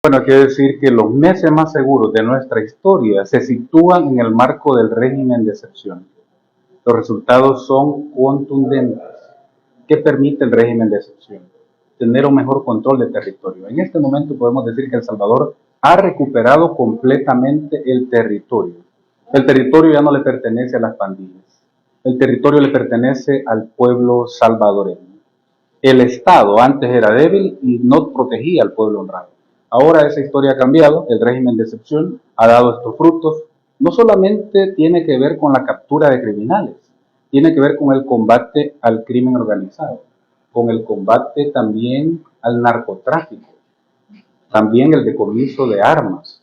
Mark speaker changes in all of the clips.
Speaker 1: Bueno, hay que decir que los meses más seguros de nuestra historia se sitúan en el marco del régimen de excepción. Los resultados son contundentes. ¿Qué permite el régimen de excepción? Tener un mejor control de territorio. En este momento podemos decir que El Salvador ha recuperado completamente el territorio. El territorio ya no le pertenece a las pandillas. El territorio le pertenece al pueblo salvadoreño. El Estado antes era débil y no protegía al pueblo honrado. Ahora esa historia ha cambiado, el régimen de excepción ha dado estos frutos. No solamente tiene que ver con la captura de criminales, tiene que ver con el combate al crimen organizado, con el combate también al narcotráfico, también el decomiso de armas,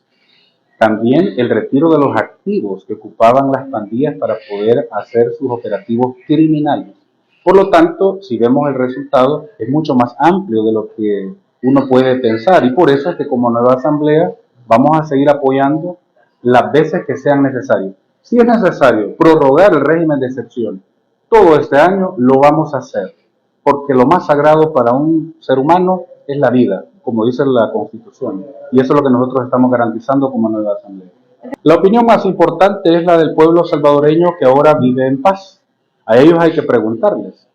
Speaker 1: también el retiro de los activos que ocupaban las pandillas para poder hacer sus operativos criminales. Por lo tanto, si vemos el resultado, es mucho más amplio de lo que uno puede pensar y por eso es que como nueva asamblea vamos a seguir apoyando las veces que sean necesarias. Si es necesario prorrogar el régimen de excepción todo este año, lo vamos a hacer, porque lo más sagrado para un ser humano es la vida, como dice la Constitución, y eso es lo que nosotros estamos garantizando como nueva asamblea. La opinión más importante es la del pueblo salvadoreño que ahora vive en paz. A ellos hay que preguntarles.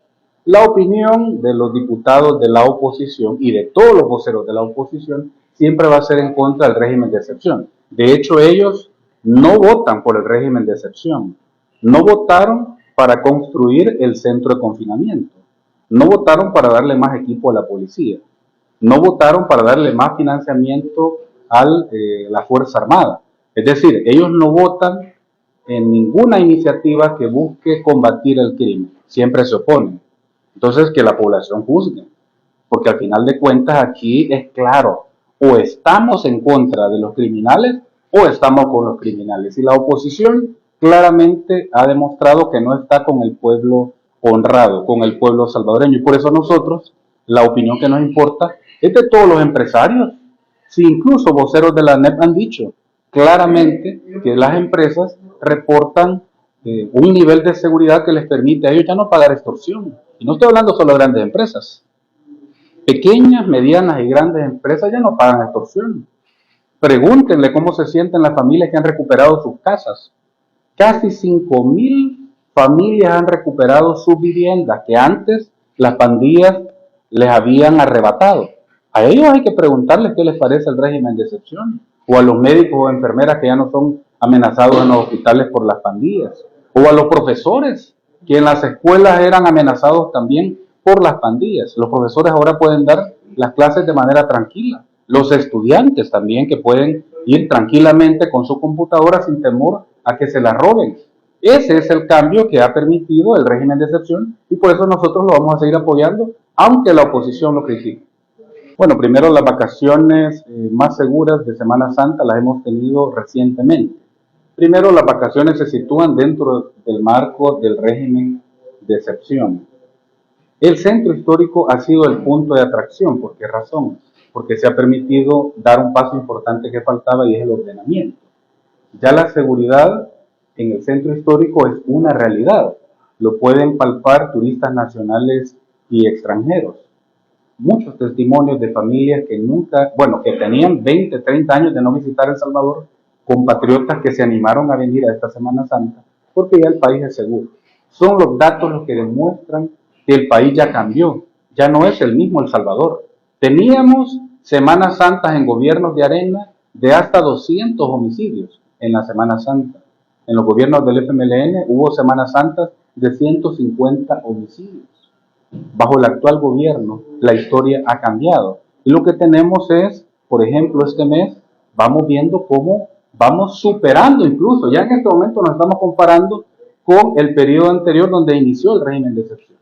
Speaker 1: La opinión de los diputados de la oposición y de todos los voceros de la oposición siempre va a ser en contra del régimen de excepción. De hecho, ellos no votan por el régimen de excepción. No votaron para construir el centro de confinamiento. No votaron para darle más equipo a la policía. No votaron para darle más financiamiento a la Fuerza Armada. Es decir, ellos no votan en ninguna iniciativa que busque combatir el crimen. Siempre se oponen. Entonces, que la población juzgue. Porque al final de cuentas aquí es claro, o estamos en contra de los criminales o estamos con los criminales. Y la oposición claramente ha demostrado que no está con el pueblo honrado, con el pueblo salvadoreño. Y por eso nosotros, la opinión que nos importa es de todos los empresarios. Si incluso voceros de la ANEP han dicho claramente que las empresas reportan un nivel de seguridad que les permite a ellos ya no pagar extorsión. Y no estoy hablando solo de grandes empresas. Pequeñas, medianas y grandes empresas ya no pagan extorsión. Pregúntenle cómo se sienten las familias que han recuperado sus casas. Casi 5.000 familias han recuperado sus viviendas que antes las pandillas les habían arrebatado. A ellos hay que preguntarles qué les parece el régimen de excepción. O a los médicos o enfermeras que ya no son amenazados en los hospitales por las pandillas. O a los profesores que en las escuelas eran amenazados también por las pandillas. Los profesores ahora pueden dar las clases de manera tranquila. Los estudiantes también que pueden ir tranquilamente con su computadora sin temor a que se la roben. Ese es el cambio que ha permitido el régimen de excepción y por eso nosotros lo vamos a seguir apoyando, aunque la oposición lo critique. Bueno, primero las vacaciones más seguras de Semana Santa las hemos tenido recientemente. Primero, las vacaciones se sitúan dentro del marco del régimen de excepción. El centro histórico ha sido el punto de atracción. ¿Por qué razón? Porque se ha permitido dar un paso importante que faltaba y es el ordenamiento. Ya la seguridad en el centro histórico es una realidad. Lo pueden palpar turistas nacionales y extranjeros. Muchos testimonios de familias que nunca, bueno, que tenían 20, 30 años de no visitar El Salvador, compatriotas que se animaron a venir a esta Semana Santa, porque ya el país es seguro. Son los datos los que demuestran que el país ya cambió, ya no es el mismo El Salvador. Teníamos Semanas Santas en gobiernos de arena de hasta 200 homicidios en la Semana Santa. En los gobiernos del FMLN hubo Semanas Santas de 150 homicidios. Bajo el actual gobierno, la historia ha cambiado. Y lo que tenemos es, por ejemplo, este mes, vamos viendo cómo vamos superando incluso, ya en este momento nos estamos comparando con el periodo anterior donde inició el régimen de excepción.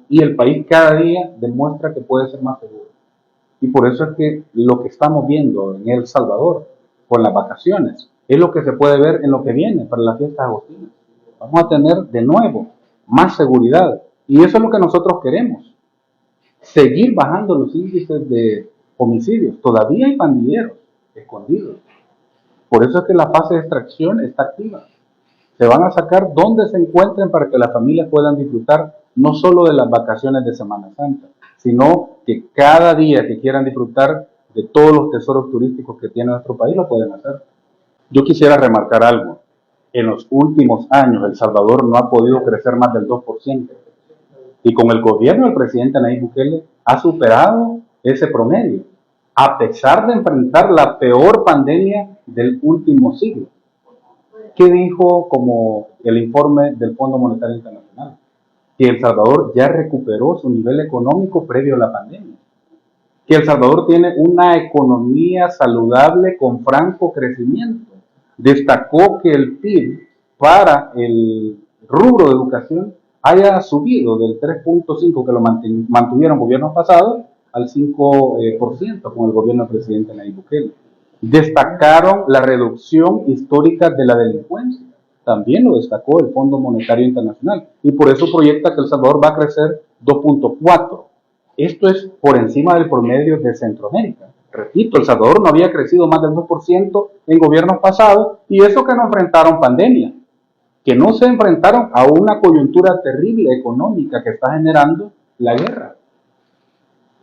Speaker 1: Y el país cada día demuestra que puede ser más seguro. Y por eso es que lo que estamos viendo en El Salvador, con las vacaciones, es lo que se puede ver en lo que viene para las fiestas agostinas. Vamos a tener de nuevo más seguridad. Y eso es lo que nosotros queremos. Seguir bajando los índices de homicidios. Todavía hay pandilleros escondidos. Por eso es que la fase de extracción está activa. Se van a sacar donde se encuentren para que las familias puedan disfrutar no solo de las vacaciones de Semana Santa, sino que cada día que quieran disfrutar de todos los tesoros turísticos que tiene nuestro país, lo pueden hacer. Yo quisiera remarcar algo. En los últimos años, El Salvador no ha podido crecer más del 2%. Y con el gobierno del presidente Nayib Bukele ha superado ese promedio, a pesar de enfrentar la peor pandemia del último siglo. ¿Qué dijo como el informe del Fondo Monetario Internacional? Que El Salvador ya recuperó su nivel económico previo a la pandemia. Que El Salvador tiene una economía saludable con franco crecimiento. Destacó que el PIB para el rubro de educación haya subido del 3.5% que lo mantuvieron gobiernos pasados al 5% con el gobierno del presidente Nayib Bukele. Destacaron la reducción histórica de la delincuencia. También lo destacó el Fondo Monetario Internacional. Y por eso proyecta que El Salvador va a crecer 2.4%. Esto es por encima del promedio de Centroamérica. Repito, El Salvador no había crecido más del 2% en gobiernos pasados, y eso que no enfrentaron pandemia, que no se enfrentaron a una coyuntura terrible económica que está generando la guerra,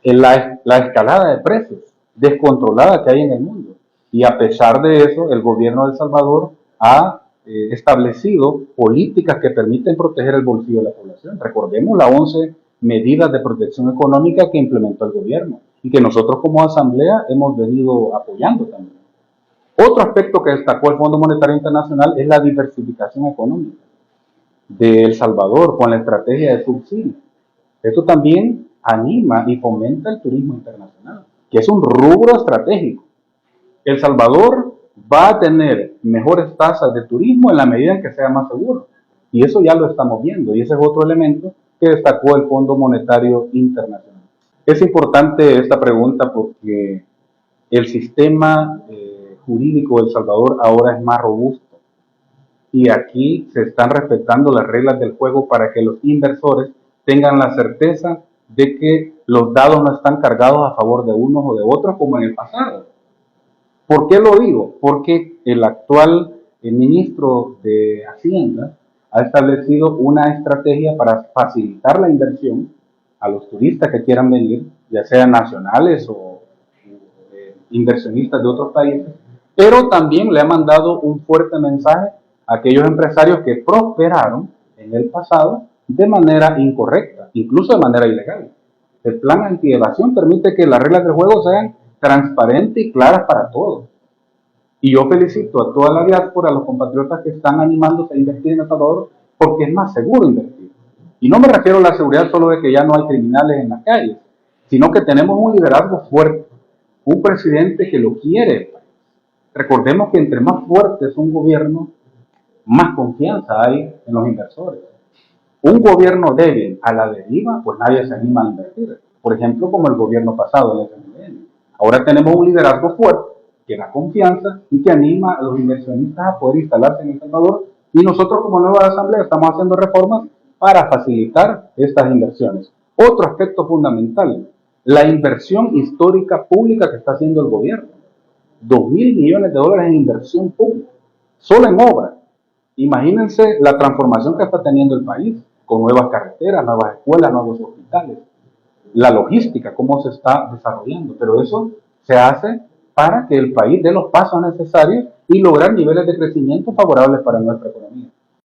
Speaker 1: la escalada de precios descontrolada que hay en el mundo. Y a pesar de eso, el gobierno de El Salvador ha establecido políticas que permiten proteger el bolsillo de la población. Recordemos las 11 medidas de protección económica que implementó el gobierno y que nosotros como asamblea hemos venido apoyando también. Otro aspecto que destacó el Fondo Monetario Internacional es la diversificación económica de El Salvador con la estrategia de subsidio. Esto también anima y fomenta el turismo internacional, que es un rubro estratégico. El Salvador va a tener mejores tasas de turismo en la medida en que sea más seguro. Y eso ya lo estamos viendo, y ese es otro elemento que destacó el Fondo Monetario Internacional. Es importante esta pregunta porque el sistema jurídico de El Salvador ahora es más robusto. Y aquí se están respetando las reglas del juego para que los inversores tengan la certeza de que los dados no están cargados a favor de unos o de otros como en el pasado. ¿Por qué lo digo? Porque el actual ministro de Hacienda ha establecido una estrategia para facilitar la inversión a los turistas que quieran venir, ya sean nacionales o inversionistas de otros países, pero también le ha mandado un fuerte mensaje a aquellos empresarios que prosperaron en el pasado de manera incorrecta, incluso de manera ilegal. El plan antievasión permite que las reglas del juego sean transparentes y claras para todos. Y yo felicito a toda la diáspora, a los compatriotas que están animándose a invertir en El Salvador, porque es más seguro invertir. Y no me refiero a la seguridad solo de que ya no hay criminales en las calles, sino que tenemos un liderazgo fuerte, un presidente que lo quiere. Recordemos que entre más fuerte es un gobierno, más confianza hay en los inversores. Un gobierno débil a la deriva, pues nadie se anima a invertir. Por ejemplo, como el gobierno pasado, el FMLN. Ahora tenemos un liderazgo fuerte que da confianza y que anima a los inversionistas a poder instalarse en El Salvador, y nosotros como nueva asamblea estamos haciendo reformas para facilitar estas inversiones. Otro aspecto fundamental, la inversión histórica pública que está haciendo el gobierno. 2.000 millones de dólares en inversión pública, solo en obra. Imagínense la transformación que está teniendo el país, con nuevas carreteras, nuevas escuelas, nuevos hospitales, la logística, cómo se está desarrollando, pero eso se hace para que el país dé los pasos necesarios y lograr niveles de crecimiento favorables para nuestra economía.